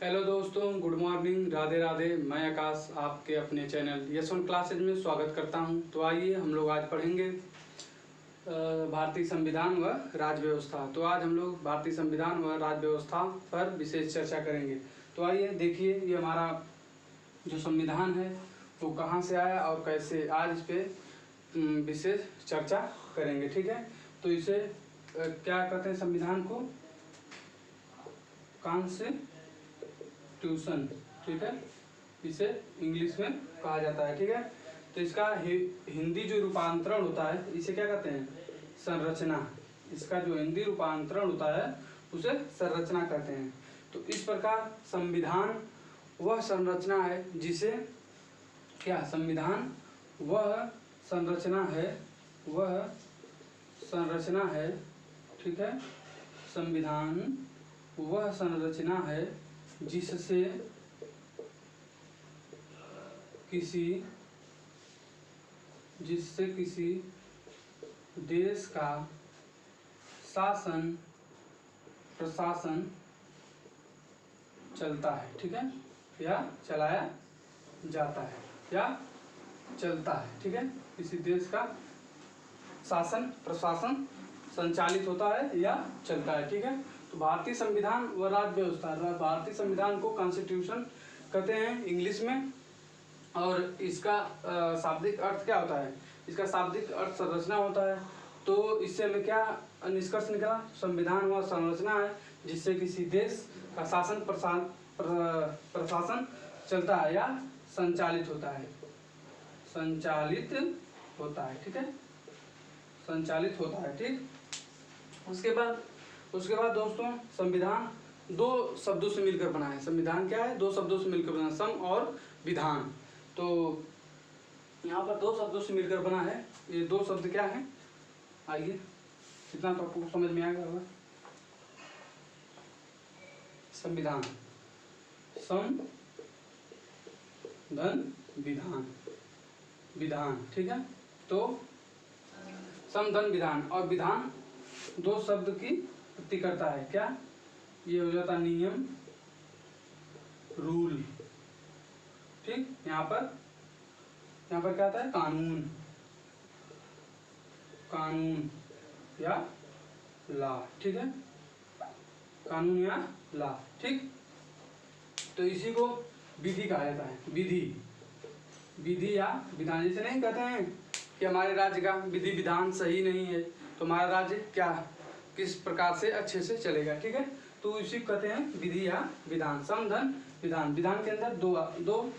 Hello दोस्तों, good morning, Radhe Radhe. मैं आकाश आपके अपने चैनल यशवंत क्लासेज में स्वागत करता हूं। तो आइए हम लोग आज पढ़ेंगे भारतीय संविधान व राज्य व्यवस्था। तो आज हम लोग भारतीय संविधान व राज्य व्यवस्था पर विशेष चर्चा करेंगे। तो आइए देखिए, ये हमारा जो संविधान है वो कहाँ से आया और कैसे, आज इस पर विशेष चर्चा करेंगे। ठीक है, तो इसे क्या कहते हैं, संविधान को कॉन्स्टिट्यूशन, ठीक है, इसे इंग्लिश में कहा जाता है। ठीक है, तो इसका हिंदी जो रूपांतरण होता है इसे क्या कहते हैं, संरचना। इसका जो हिंदी रूपांतरण होता है उसे संरचना कहते हैं। तो इस प्रकार संविधान वह संरचना है जिसे क्या, संविधान वह संरचना है, ठीक है, संविधान वह संरचना है जिससे किसी देश का शासन प्रशासन चलता है, ठीक है, या चलाया जाता है या चलता है। ठीक है, किसी देश का शासन प्रशासन संचालित होता है या चलता है। ठीक है, तो भारतीय संविधान व राज्य व्यवस्था, भारतीय संविधान को कॉन्स्टिट्यूशन कहते हैं इंग्लिश में। और इसका शाब्दिक अर्थ क्या होता है, इसका शाब्दिक अर्थ संरचना होता है। तो इससे हमें क्या निष्कर्ष निकला, संविधान वह संरचना है जिससे किसी देश का शासन प्रशासन चलता है या संचालित होता है, ठीक है, संचालित होता है। ठीक, उसके बाद दोस्तों, संविधान दो शब्दों से मिलकर बना है। संविधान क्या है, दो शब्दों से मिलकर बना, सम और विधान। तो यहाँ पर दो शब्दों से मिलकर बना है। ये दो शब्द क्या है, आइए, इतना तो आपको समझ में आएगा होगा। संविधान, सम धन विधान, ठीक है। तो सम धन विधान, और विधान दो शब्द की प्रतीक करता है। क्या, ये हो जाता नियम, रूल। ठीक, यहाँ पर क्या आता है, कानून या लॉ। ठीक है, कानून या लॉ। ठीक, तो इसी को विधि कहा जाता है। विधि या विधान। जैसे नहीं कहते हैं कि हमारे राज्य का विधि विधान सही नहीं है तो हमारा राज्य क्या, किस प्रकार से अच्छे से चलेगा। ठीक है, तो इसी को कहते हैं विधि या विधान। सम धन विधान। विधान के अंदर दो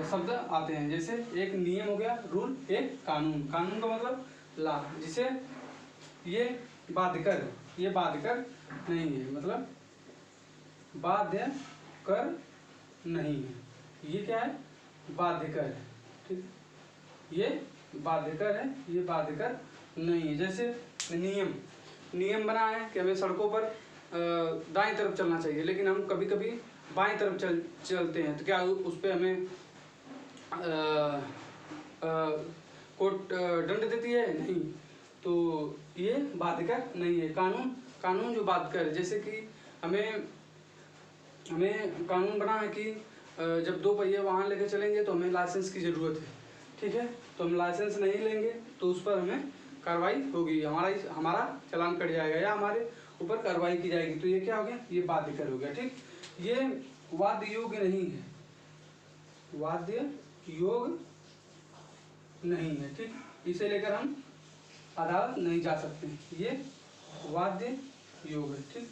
शब्द आते हैं, जैसे एक नियम हो गया, रूल, एक कानून। कानून का मतलब लॉ, जिसे ये बाध्यकर नहीं है, मतलब बाध्य कर नहीं है। ये क्या है, बाध्यकर है। ठीक, ये बाध्यकर है, ये बाध्यकर नहीं है। जैसे नियम बना है कि हमें सड़कों पर दाईं तरफ चलना चाहिए, लेकिन हम कभी कभी बाईं तरफ चलते हैं, तो क्या उस पर हमें कोर्ट दंड देती है? नहीं, तो ये बाध्यकर नहीं है। कानून जो बाध्यकर है, जैसे कि हमें कानून बना है कि जब दो पहिए वाहन लेकर चलेंगे तो हमें लाइसेंस की ज़रूरत है। ठीक है, तो हम लाइसेंस नहीं लेंगे तो उस पर हमें कार्रवाई होगी, हमारा चालान कट जाएगा या हमारे ऊपर कार्रवाई की जाएगी। तो ये क्या हो गया, ये बाध्यकर हो गया। ठीक, ये वाद्य योग्य नहीं है, वाद्य योग नहीं है। ठीक, इसे लेकर हम अदालत नहीं जा सकते, ये वाद्य योग है। ठीक,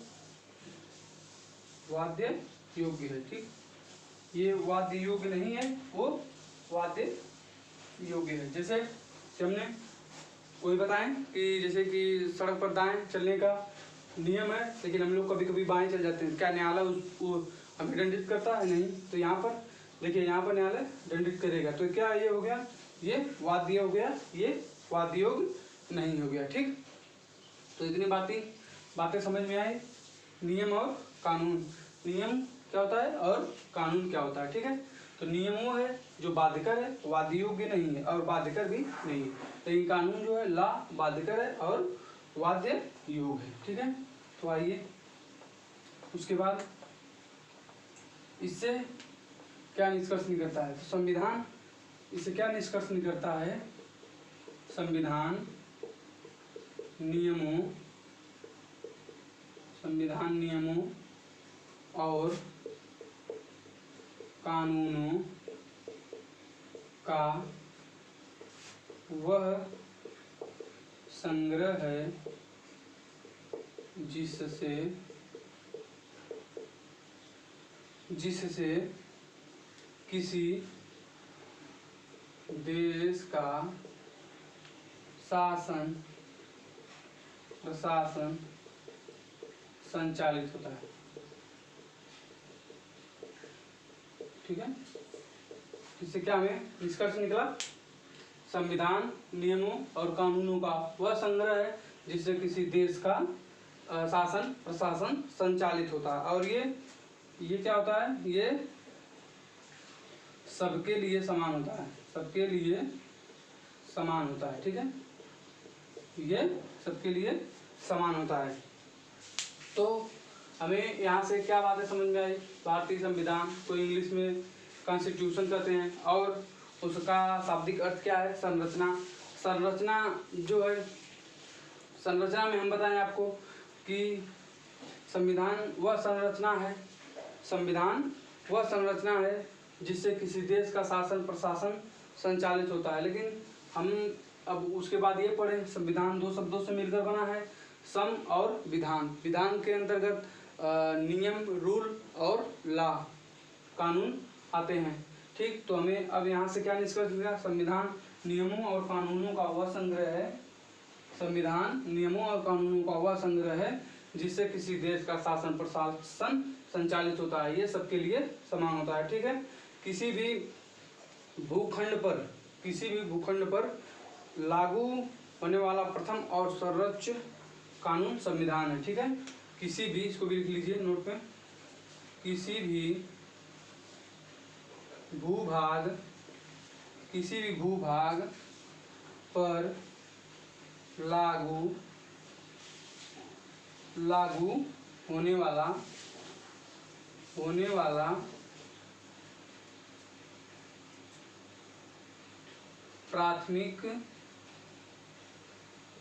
वाद्य योग्य है। ठीक, ये वाद्य योग्य नहीं है, वो वाद्य योग्य है। जैसे हमने कोई बताएं कि जैसे कि सड़क पर दाएं चलने का नियम है, लेकिन हम लोग कभी कभी बाएं चल जाते हैं, क्या न्यायालय उसको हमें दंडित करता है? नहीं। तो यहाँ पर देखिए, यहाँ पर न्यायालय दंडित करेगा। तो क्या ये हो गया, ये वाद्य हो गया, ये वाद्य योग नहीं हो गया। ठीक, तो इतनी बातें समझ में आई। नियम और कानून, नियम क्या होता है और कानून क्या होता है। ठीक है, तो नियम वो है जो बाध्यकर है, वाद्य योग्य नहीं है और बाध्यकर भी नहीं है। लेकिन कानून जो है लॉ बाध्यकर है और वाद्य योग है। ठीक है, तो आइए उसके बाद इससे क्या निष्कर्ष निकलता है? तो संविधान इससे क्या निष्कर्ष निकलता है? संविधान नियमों और कानूनों का वह संग्रह है जिससे किसी देश का शासन प्रशासन संचालित होता है। ठीक है, इससे क्या हमें निष्कर्ष निकला? संविधान नियमों और कानूनों का वह संग्रह है जिससे किसी देश का शासन प्रशासन संचालित होता है। और ये क्या होता है? ये सबके लिए समान होता है, सबके लिए समान होता है। ठीक है, ये सबके लिए समान होता है। तो हमें यहाँ से क्या बातें समझ में आई? भारतीय संविधान को इंग्लिश में कॉन्स्टिट्यूशन कहते हैं और उसका शाब्दिक अर्थ क्या है? संरचना। संरचना जो है, संरचना में हम बताएं आपको कि संविधान वह संरचना है जिससे किसी देश का शासन प्रशासन संचालित होता है। लेकिन हम अब उसके बाद ये पढ़े, संविधान दो शब्दों से मिलकर बना है, सम और विधान। विधान के अंतर्गत नियम, रूल और लॉ, कानून आते हैं। ठीक, तो हमें अब यहाँ से क्या निष्कर्ष निकला? संविधान नियमों और कानूनों का वह संग्रह है, संविधान नियमों और कानूनों का वह संग्रह है जिससे किसी देश का शासन प्रशासन संचालित होता है। ये सबके लिए समान होता है। ठीक है, किसी भी भूखंड पर लागू होने वाला प्रथम और सर्वोच्च कानून संविधान है। ठीक है, किसी भी, इसको भी लिख लीजिए नोट पे, किसी भी भूभाग पर लागू होने वाला प्राथमिक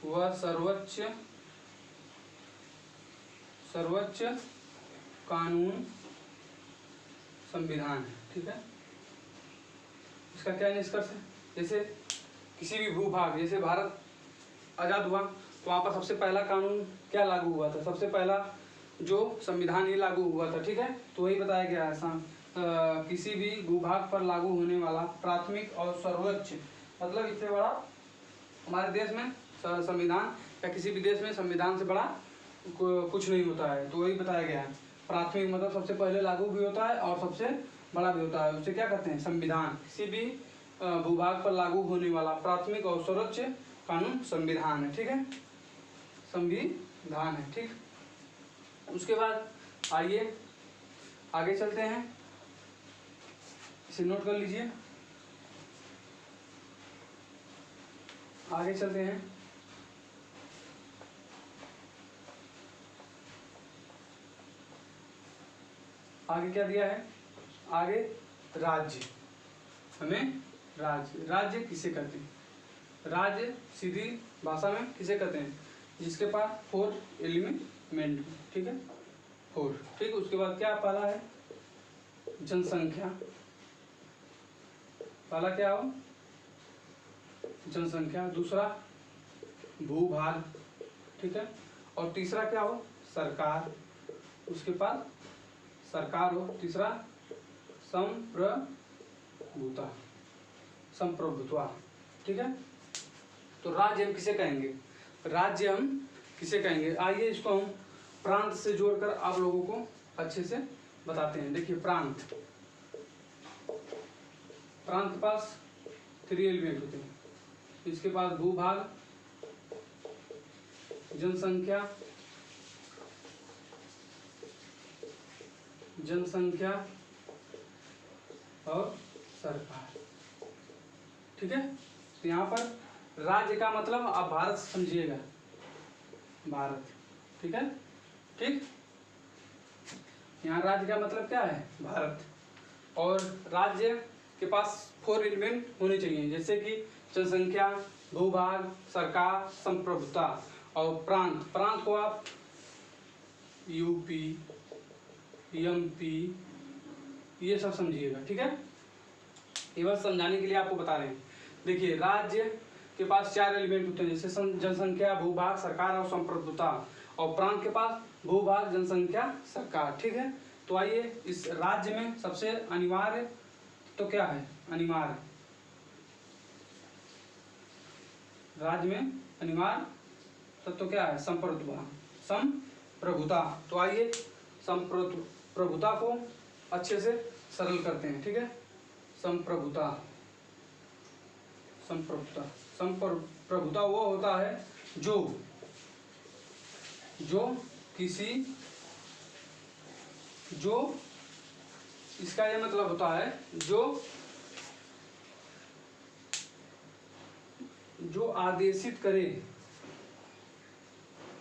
व सर्वोच्च कानून संविधान है। ठीक है, इसका क्या निष्कर्ष है? जैसे किसी भी भूभाग, जैसे भारत आज़ाद हुआ तो वहाँ पर सबसे पहला कानून क्या लागू हुआ था? सबसे पहला जो संविधान ही लागू हुआ था। ठीक है, तो वही बताया गया है, किसी भी भूभाग पर लागू होने वाला प्राथमिक और सर्वोच्च, मतलब इससे बड़ा हमारे देश में संविधान या किसी भी देश में संविधान से बड़ा कुछ नहीं होता है। तो वही बताया गया है, प्राथमिक मतलब सबसे पहले लागू भी होता है और सबसे बड़ा भी होता है, उसे क्या कहते हैं? संविधान। किसी भी भूभाग पर लागू होने वाला प्राथमिक और सर्वोच्च कानून संविधान है। ठीक है, संविधान है। ठीक, उसके बाद आइए आगे चलते हैं, इसे नोट कर लीजिए, आगे चलते हैं। आगे क्या दिया है? आगे राज्य, हमें राज्य किसे कहते हैं? राज्य सीधी भाषा में किसे कहते हैं? जिसके पास 4 एलिमेंट। ठीक है, 4। ठीक, उसके बाद क्या पहला है? जनसंख्या। पहला क्या हो? जनसंख्या। दूसरा भूभाग। ठीक है, और तीसरा क्या हो? सरकार। उसके बाद सरकार हो। तीसरा संप्रभुता। ठीक है, तो राज्य हम किसे कहेंगे? आइए इसको हम प्रांत से जोड़कर आप लोगों को अच्छे से बताते हैं। देखिए, प्रांत के पास 3 एलिमेंट होते हैं। इसके पास भूभाग, जनसंख्या और सरकार। ठीक है, तो यहाँ पर राज्य का मतलब आप भारत समझिएगा, भारत। ठीक है, ठीक। यहाँ राज्य का मतलब क्या है, भारत। और राज्य के पास 4 एलिमेंट होने चाहिए, जैसे कि जनसंख्या, भूभाग, सरकार, संप्रभुता और प्रांत। प्रांत को आप यूपी, एमपी ये सब समझिएगा, ठीक है। ये बस समझाने के लिए आपको बता रहे हैं। देखिए राज्य के पास 4 एलिमेंट होते हैं, जैसे जनसंख्या, भूभाग, सरकार और संप्रभुता। और प्रांत के पास भूभाग, जनसंख्या, सरकार, ठीक है। तो आइए इस राज्य में सबसे अनिवार्य तो क्या है, अनिवार्य राज्य में अनिवार्य तत्व तो क्या है, संप्रभुता। संप्रभुता। तो आइए संप्रभुता को अच्छे से सरल करते हैं, ठीक है। संप्रभुता, संप्रभुता, संप्रभुता वो होता है जो किसी, जो इसका यह मतलब होता है जो आदेशित करे।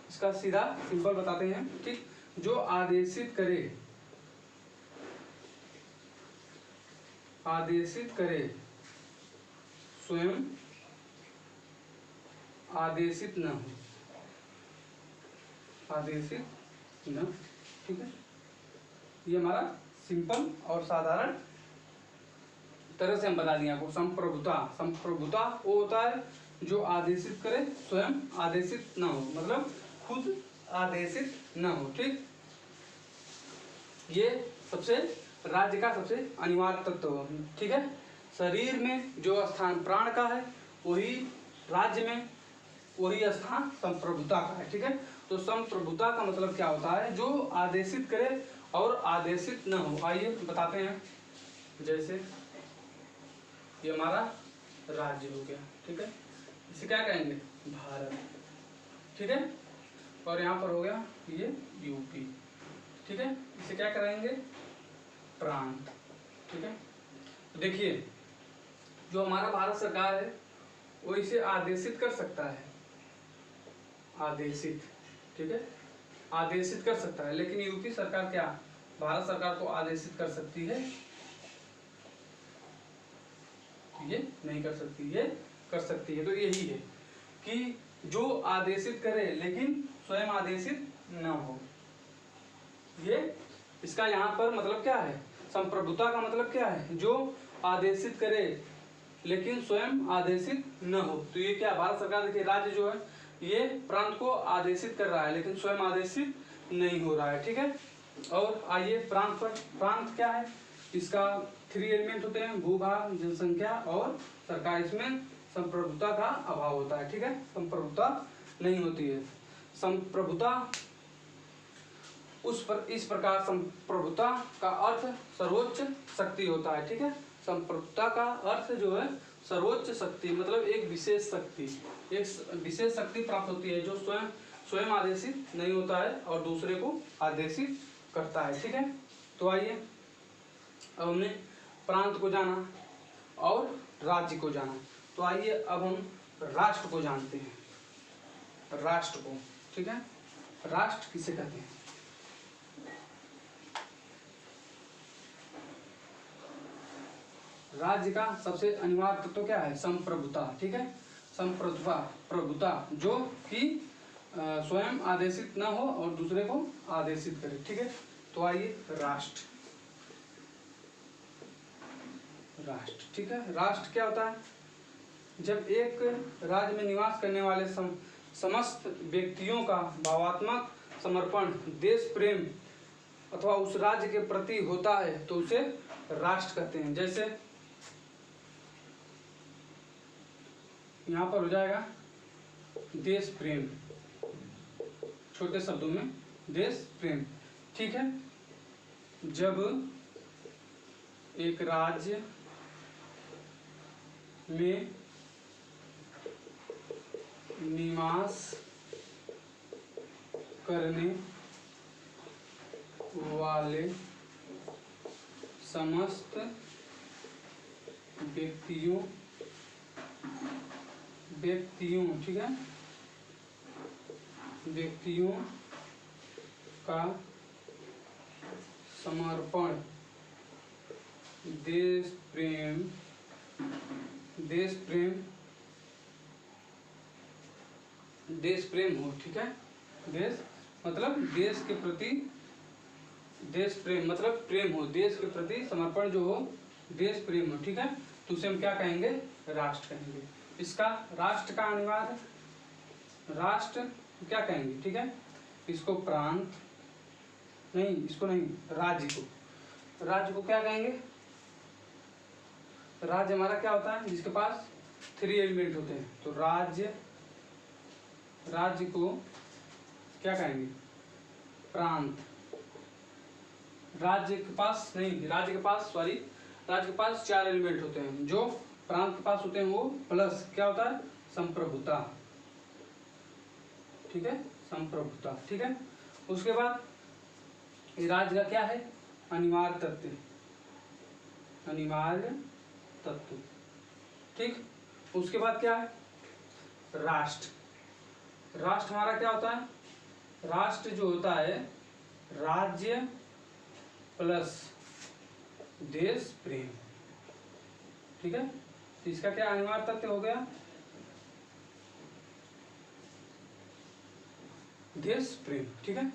इसका सीधा सिंपल बताते हैं, ठीक। जो आदेशित करे, आदेशित करे, स्वयं आदेशित न हो, आदेशित न, ठीक है। ये हमारा सिंपल और साधारण तरह से हम बता दिए आपको। संप्रभुता, संप्रभुता वो होता है जो आदेशित करे, स्वयं आदेशित न हो, मतलब खुद आदेशित न हो, ठीक। ये सबसे राज्य का सबसे अनिवार्य तत्व हो, ठीक है। शरीर में जो स्थान प्राण का है, वही राज्य में वही स्थान संप्रभुता का है, ठीक है। तो संप्रभुता का मतलब क्या होता है, जो आदेशित करे और आदेशित न हो। आइए बताते हैं। जैसे ये हमारा राज्य हो गया, ठीक है। इसे क्या कहेंगे, भारत, ठीक है। और यहाँ पर हो गया ये यूपी, ठीक है। इसे क्या करेंगे, प्रांत, ठीक है। तो देखिए जो हमारा भारत सरकार है वो इसे आदेशित कर सकता है, आदेशित, ठीक है, आदेशित कर सकता है। लेकिन यूपी सरकार क्या भारत सरकार को आदेशित कर सकती है, ये नहीं कर सकती, ये कर सकती है। तो यही है कि जो आदेशित करे लेकिन स्वयं आदेशित न हो। ये इसका यहाँ पर मतलब क्या है, संप्रभुता का मतलब क्या है, जो आदेशित करे लेकिन स्वयं आदेशित न हो। तो ये क्या, भारत सरकार देखिए राज्य जो है ये प्रांत को आदेशित कर रहा है लेकिन स्वयं आदेशित नहीं हो रहा है, ठीक है। और आइए प्रांत पर, प्रांत क्या है, इसका 3 एलिमेंट होते हैं, भूभाग, जनसंख्या और सरकार। इसमें संप्रभुता का अभाव होता है, ठीक है, संप्रभुता नहीं होती है। संप्रभुता इस प्रकार संप्रभुता का अर्थ सर्वोच्च शक्ति होता है, ठीक है। संप्रभुता का अर्थ जो है सर्वोच्च शक्ति, मतलब एक विशेष शक्ति, एक विशेष शक्ति प्राप्त होती है जो स्वयं आदेशित नहीं होता है और दूसरे को आदेशित करता है, ठीक है। तो आइए अब हमने प्रांत को जाना और राज्य को जाना, तो आइए अब हम राष्ट्र को जानते हैं, राष्ट्र को, ठीक है। राष्ट्र किसे कहते हैं, राज्य का सबसे अनिवार्य तत्व क्या है, संप्रभुता, ठीक है। संप्रभुता, प्रभुता जो कि स्वयं आदेशित न हो और दूसरे को आदेशित करे, ठीक है। तो आइए राष्ट्र, राष्ट्र, ठीक है। राष्ट्र क्या होता है, जब एक राज्य में निवास करने वाले समस्त व्यक्तियों का भावात्मक समर्पण देश प्रेम अथवा उस राज्य के प्रति होता है तो उसे राष्ट्र कहते हैं। जैसे यहाँ पर हो जाएगा देश प्रेम, छोटे शब्दों में देश प्रेम, ठीक है। जब एक राज्य में निवास करने वाले समस्त व्यक्तियों, ठीक है, व्यक्तियों का समर्पण, देश प्रेम, देश प्रेम, देश प्रेम हो, ठीक है। देश मतलब देश के प्रति, देश प्रेम मतलब प्रेम हो, देश के प्रति समर्पण जो हो, देश प्रेम हो, ठीक है। तो उसे हम क्या कहेंगे, राष्ट्र कहेंगे। इसका राष्ट्र का अनिवार्य, राष्ट्र क्या कहेंगे, ठीक है। इसको प्रांत नहीं, इसको नहीं, राज्य को, राज्य को क्या कहेंगे, राज्य हमारा क्या होता है, जिसके पास 3 एलिमेंट होते हैं। तो राज्य, राज्य को क्या कहेंगे, प्रांत। राज्य के पास नहीं, राज्य के पास सॉरी, राज्य के पास 4 एलिमेंट होते हैं। जो प्रांत के पास होते हैं वो प्लस क्या होता है, संप्रभुता, ठीक है, संप्रभुता, ठीक है। उसके बाद राज्य का क्या है, अनिवार्य तत्व, अनिवार्य तत्व, ठीक। उसके बाद क्या है, राष्ट्र। राष्ट्र हमारा क्या होता है, राष्ट्र जो होता है राज्य प्लस देश प्रेम, ठीक है। तो इसका क्या अनिवार्य तत्व हो गया, देश प्रेम, ठीक है।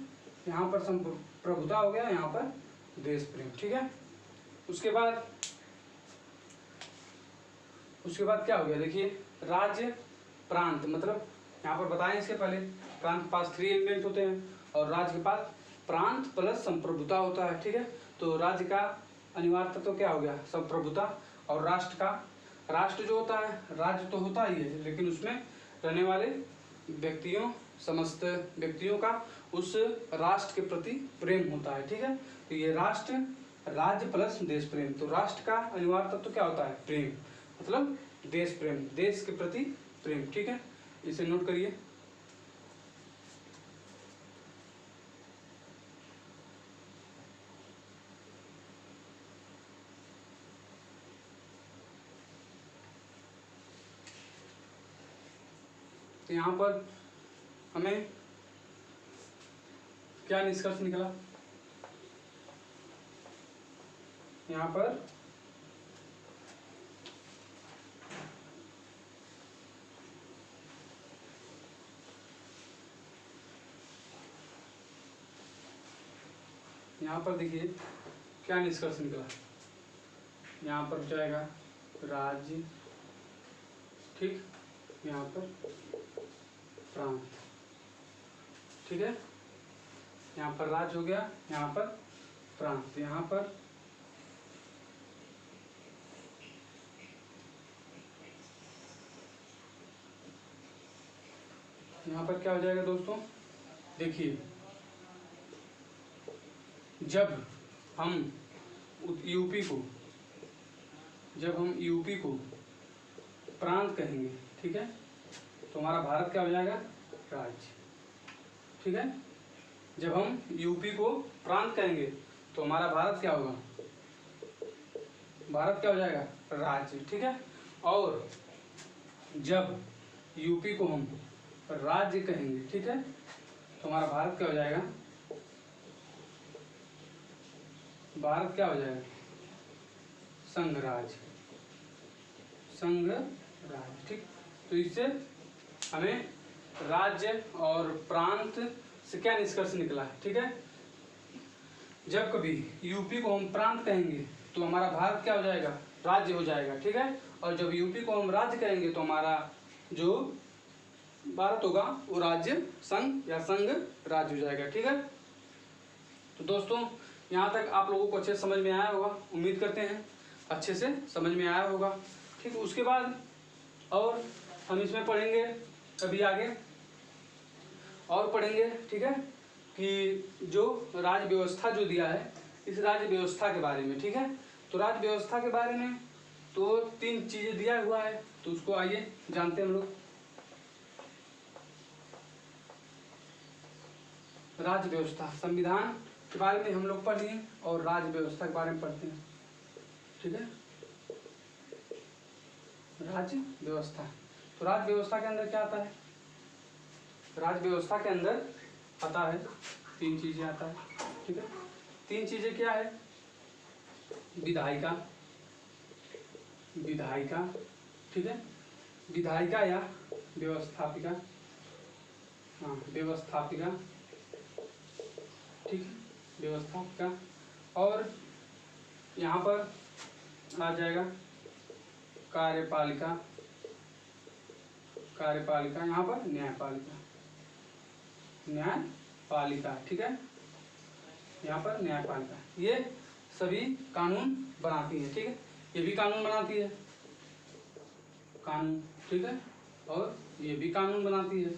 यहाँ पर संप्रभुता हो गया, यहाँ पर देश प्रेम, ठीक है। उसके बाद क्या हो गया, देखिए, राज्य प्रांत, मतलब यहाँ पर बताएं इसके पहले, प्रांत के पास 3 एलिमेंट होते हैं और राज्य के पास प्रांत प्लस संप्रभुता होता है, ठीक है। तो राज्य का अनिवार्य तत्व क्या हो गया, संप्रभुता। और राष्ट्र का, राष्ट्र जो होता है, राज्य तो होता ही है लेकिन उसमें रहने वाले व्यक्तियों, समस्त व्यक्तियों का उस राष्ट्र के प्रति प्रेम होता है, ठीक है। तो ये राष्ट्र, राज्य प्लस देश प्रेम। तो राष्ट्र का अनिवार्य तत्व क्या होता है, प्रेम, मतलब देश प्रेम, देश के प्रति प्रेम, ठीक है। इसे नोट करिए। तो यहाँ पर हमें क्या निष्कर्ष निकला, यहाँ पर देखिए क्या निष्कर्ष निकला। यहाँ पर जाएगा राज्य, ठीक, यहाँ पर प्रांत, ठीक है। यहाँ पर राज्य हो गया, यहाँ पर प्रांत, यहाँ पर क्या हो जाएगा दोस्तों, देखिए, जब हम यूपी को प्रांत कहेंगे, ठीक है, तो हमारा भारत क्या हो जाएगा, राज्य, ठीक है। जब हम यूपी को प्रांत कहेंगे तो हमारा भारत क्या होगा, भारत क्या हो जाएगा, राज्य, ठीक है। और जब यूपी को हम राज्य कहेंगे, ठीक है, तो हमारा भारत क्या हो जाएगा, भारत क्या हो जाएगा, संघ राज्य, ठीक। तो इससे हमें राज्य और प्रांत से क्या निष्कर्ष निकला है, ठीक है। जब कभी यूपी को हम प्रांत कहेंगे तो हमारा भारत क्या हो जाएगा, राज्य हो जाएगा, ठीक है। और जब यूपी को हम राज्य कहेंगे तो हमारा जो भारत होगा वो राज्य संघ या संघ राज्य हो जाएगा, ठीक है। तो दोस्तों यहाँ तक आप लोगों को अच्छे समझ में आया होगा, उम्मीद करते हैं अच्छे से समझ में आया होगा, ठीक। उसके बाद और हम इसमें पढ़ेंगे अभी आगे और पढ़ेंगे, ठीक है, कि जो राज्य व्यवस्था जो दिया है इस राज्य व्यवस्था के बारे में, ठीक है। तो राज्य व्यवस्था के बारे में तो 3 चीजें दिया हुआ है, तो उसको आइए जानते हैं हम लोग। राज्य व्यवस्था, संविधान के बारे में हम लोग पढ़ लिए और राज्य व्यवस्था के बारे में पढ़ते हैं, ठीक है। राज्य व्यवस्था, तो राज्य व्यवस्था के अंदर क्या आता है, राज्य व्यवस्था के अंदर आता है 3 चीजें आता है, ठीक है। तीन चीजें क्या है, विधायिका, विधायिका, ठीक है, विधायिका या व्यवस्थापिका, हाँ व्यवस्थापिका, ठीक है, व्यवस्थापिका। और यहाँ पर आ जाएगा कार्यपालिका, कार्यपालिका, यहाँ पर न्यायपालिका, न्यायपालिका, ठीक है, यहाँ पर न्यायपालिका। ये सभी कानून बनाती है, ठीक है, ये भी कानून बनाती है, कानून, ठीक है, और ये भी कानून बनाती है,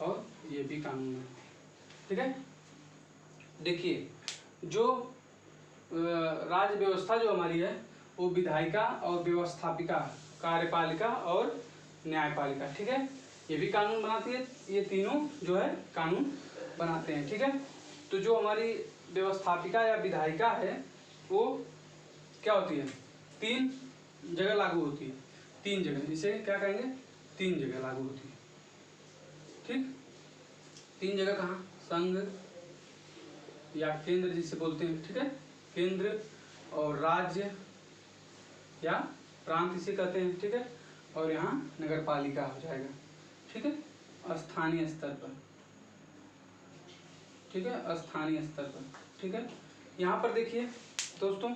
और ये भी कानून बनाती है, ठीक है। देखिए जो राज्य व्यवस्था जो हमारी है वो विधायिका और व्यवस्थापिका, कार्यपालिका और न्यायपालिका, ठीक है, ये भी कानून बनाती है, ये तीनों जो है कानून बनाते हैं, ठीक है। तो जो हमारी व्यवस्थापिका या विधायिका है वो क्या होती है, तीन जगह लागू होती है, तीन जगह, इसे क्या कहेंगे, तीन जगह लागू होती है, ठीक। तीन जगह कहाँ, संघ या केंद्र जिसे बोलते हैं, ठीक है, केंद्र और राज्य या प्रांत इसे कहते हैं, ठीक है, और यहाँ नगर पालिका हो जाएगा, ठीक है, स्थानीय स्तर पर, ठीक है, स्थानीय स्तर पर, ठीक है। यहाँ पर देखिए दोस्तों,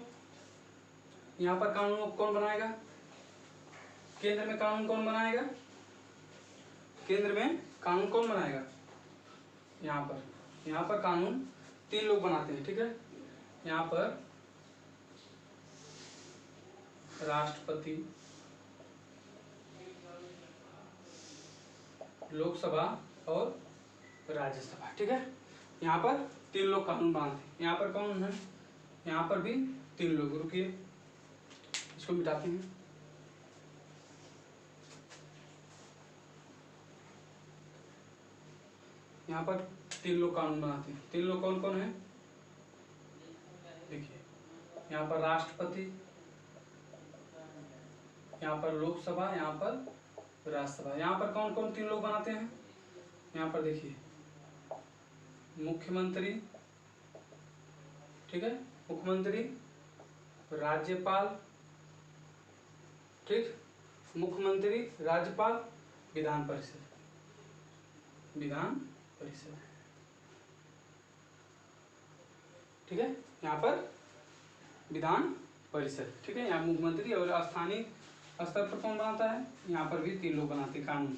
यहाँ पर कानून कौन बनाएगा, केंद्र में कानून कौन बनाएगा, केंद्र में कानून कौन बनाएगा, यहाँ पर कानून तीन लोग बनाते हैं, ठीक है। यहाँ पर राष्ट्रपति, लोकसभा और राज्यसभा, ठीक है, यहाँ पर तीन लोग कानून बनाते हैं। यहाँ पर कौन है, यहाँ पर भी तीन लोग, रुकिए इसको मिटाते हैं, यहाँ पर तीन लोग कानून बनाते हैं। तीन लोग कौन कौन है, देखिए यहाँ पर राष्ट्रपति, यहाँ पर लोकसभा, यहाँ पर राज्यसभा। यहाँ पर कौन कौन तीन लोग बनाते हैं, यहाँ पर देखिए मुख्यमंत्री, ठीक है, मुख्यमंत्री, राज्यपाल, ठीक, मुख्यमंत्री, राज्यपाल, विधान परिषद, विधान परिषद, ठीक है, यहाँ पर विधान परिषद, ठीक है। यहाँ मुख्यमंत्री और स्थानीय स्तर पर कौन बनाता है, यहाँ पर भी तीन लोग बनाते हैं कानून,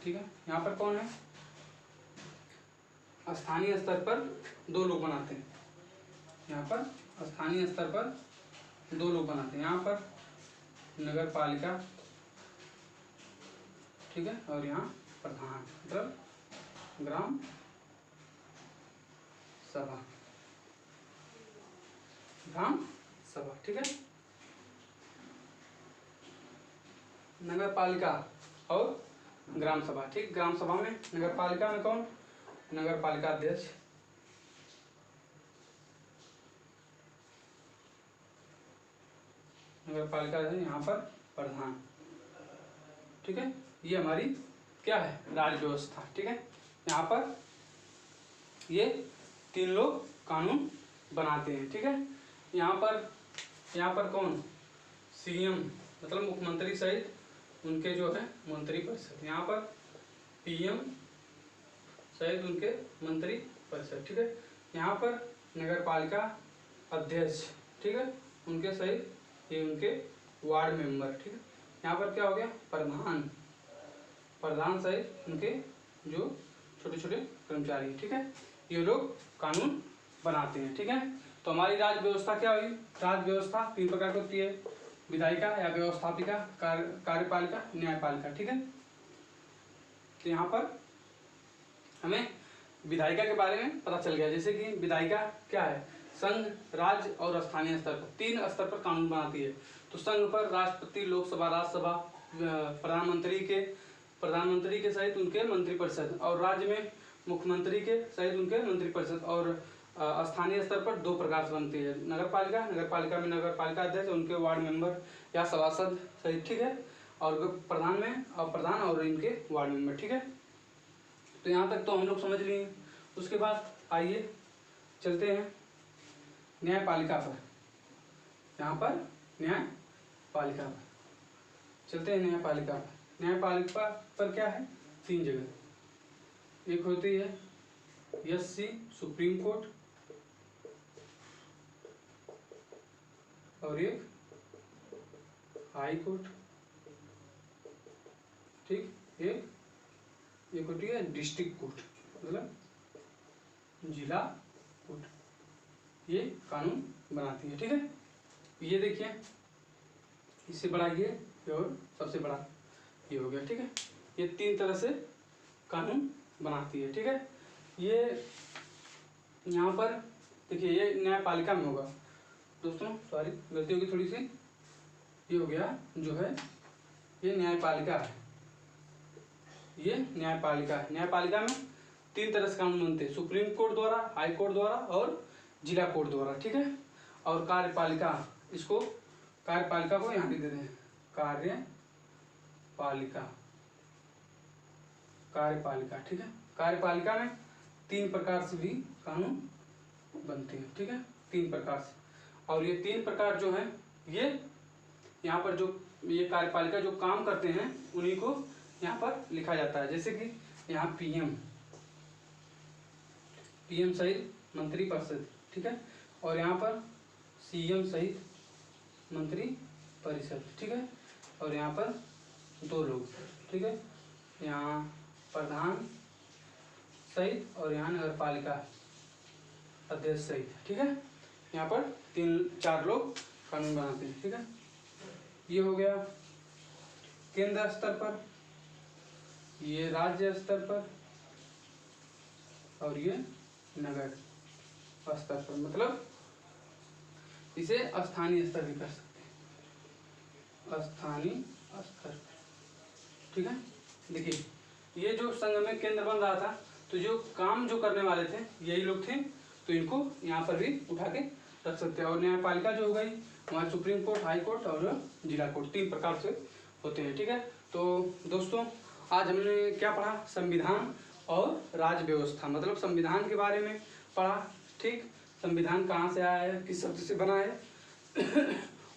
ठीक है। यहाँ पर कौन है, स्थानीय स्तर पर दो लोग बनाते हैं, यहाँ पर स्थानीय स्तर पर दो लोग बनाते हैं, यहाँ पर नगर पालिका, ठीक है, और यहाँ प्रधान, मतलब ग्राम सभा, ग्राम सभा, ठीक है। नगर पालिका और ग्राम सभा, ठीक, ग्राम सभा में, नगर पालिका में कौन, नगर पालिका अध्यक्ष, नगर पालिका है, यहाँ पर प्रधान, ठीक है। ये हमारी क्या है, राज्य व्यवस्था, ठीक है। यहाँ पर ये तीन लोग कानून बनाते हैं, ठीक है। यहाँ पर कौन, सीएम, मतलब मुख्यमंत्री सहित उनके जो है मंत्री परिषद, यहाँ पर पीएम सहित उनके मंत्री परिषद, ठीक है। यहाँ पर नगर पालिका अध्यक्ष, ठीक है, उनके सहित ये उनके वार्ड मेंबर, ठीक है। यहाँ पर क्या हो गया, प्रधान, प्रधान सहित उनके जो छोटे छोटे कर्मचारी, ठीक है, ये लोग कानून बनाते हैं, ठीक है। तो हमारी राज्य व्यवस्था क्या हुई, राज्य व्यवस्था तीन प्रकार की होती है, विधायिका या व्यवस्थापिका, कार्यपालिका, न्यायपालिका, ठीक है। तो यहाँ पर हमें विधायिका के बारे में पता चल गया, जैसे कि विधायिका क्या है, संघ, राज्य और स्थानीय स्तर पर, तीन स्तर पर कानून बनाती है। तो संघ पर राष्ट्रपति, लोकसभा, राज्यसभा, प्रधानमंत्री के सहित उनके मंत्रिपरिषद, और राज्य में मुख्यमंत्री के सहित उनके मंत्रिपरिषद, और स्थानीय स्तर पर दो प्रकार से बनती है, नगर पालिका में नगर पालिका अध्यक्ष, उनके वार्ड मेंबर या सभासद सहित, ठीक है, और प्रधान में प्रधान और इनके वार्ड मेंबर, ठीक है। तो यहाँ तक तो हम लोग समझ लिए। उसके बाद आइए चलते हैं न्यायपालिका पर, यहाँ पर न्यायपालिका पर चलते हैं। न्यायपालिका पर, न्यायपालिका पर क्या है, 3 जगह, एक होती है SC सुप्रीम कोर्ट, और एक हाई कोर्ट, ठीक, एक होती है डिस्ट्रिक्ट कोर्ट, मतलब जिला कोर्ट, ये कानून बनाती है, ठीक है। ये देखिए, इससे बड़ा ये और सबसे बड़ा ये हो गया, ठीक है। ये 3 तरह से कानून बनाती है, ठीक है। ये यहाँ पर देखिए, ये न्यायपालिका में होगा दोस्तों, सॉरी गलती होगी थोड़ी सी, ये हो गया जो है ये न्यायपालिका है, ये न्यायपालिका है। न्यायपालिका में 3 तरह से कानून बनते हैं, सुप्रीम कोर्ट द्वारा, हाई कोर्ट द्वारा और जिला कोर्ट द्वारा, ठीक है। और कार्यपालिका, इसको कार्यपालिका को यहाँ लिख देते हैं, कार्यपालिका, ठीक है। कार्यपालिका में 3 प्रकार से भी कानून बनते हैं, ठीक है, 3 प्रकार से। और ये 3 प्रकार जो है, ये यहाँ पर जो ये कार्यपालिका जो काम करते हैं उन्हीं को यहाँ पर लिखा जाता है। जैसे कि यहाँ PM सहित मंत्री परिषद, ठीक है, और यहाँ पर CM सहित मंत्री परिषद, ठीक है, और यहाँ पर 2 लोग, ठीक है, यहाँ प्रधान सहित और यहाँ नगरपालिका अध्यक्ष सहित, ठीक है। यहाँ पर 3-4 लोग कानून बनाते हैं, ठीक है। ये हो गया केंद्र स्तर पर, ये राज्य स्तर पर, और ये नगर स्तर पर, मतलब इसे स्थानीय स्तर भी कर सकते हैं, स्थानीय स्तर, ठीक है। देखिए, ये जो संघ में केंद्र बन रहा था, तो जो काम जो करने वाले थे यही लोग थे, तो इनको यहाँ पर भी उठा के रख सकते हैं। और न्यायपालिका जो हो गई हमारे सुप्रीम कोर्ट, हाई कोर्ट और जिला कोर्ट, 3 प्रकार से होते हैं, ठीक है। तो दोस्तों, आज हमने क्या पढ़ा, संविधान और राज्य व्यवस्था, मतलब संविधान के बारे में पढ़ा, ठीक, संविधान कहाँ से आया है, किस शब्द से बना है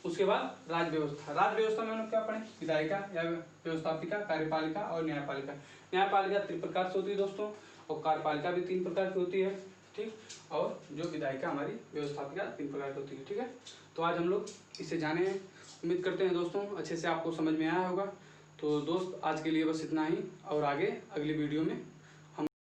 उसके बाद राज्य व्यवस्था, राज्य व्यवस्था में हम लोग क्या पढ़े, विधायिका या व्यवस्थापिका, कार्यपालिका और न्यायपालिका। न्यायपालिका 3 प्रकार से होती है दोस्तों, और कार्यपालिका भी 3 प्रकार की होती है, ठीक, और जो विधायिका हमारी व्यवस्थापिका 3 प्रकार की होती है, ठीक है। तो आज हम लोग इसे जाने हैं, उम्मीद करते हैं दोस्तों अच्छे से आपको समझ में आया होगा। तो दोस्त, आज के लिए बस इतना ही, और आगे अगली वीडियो में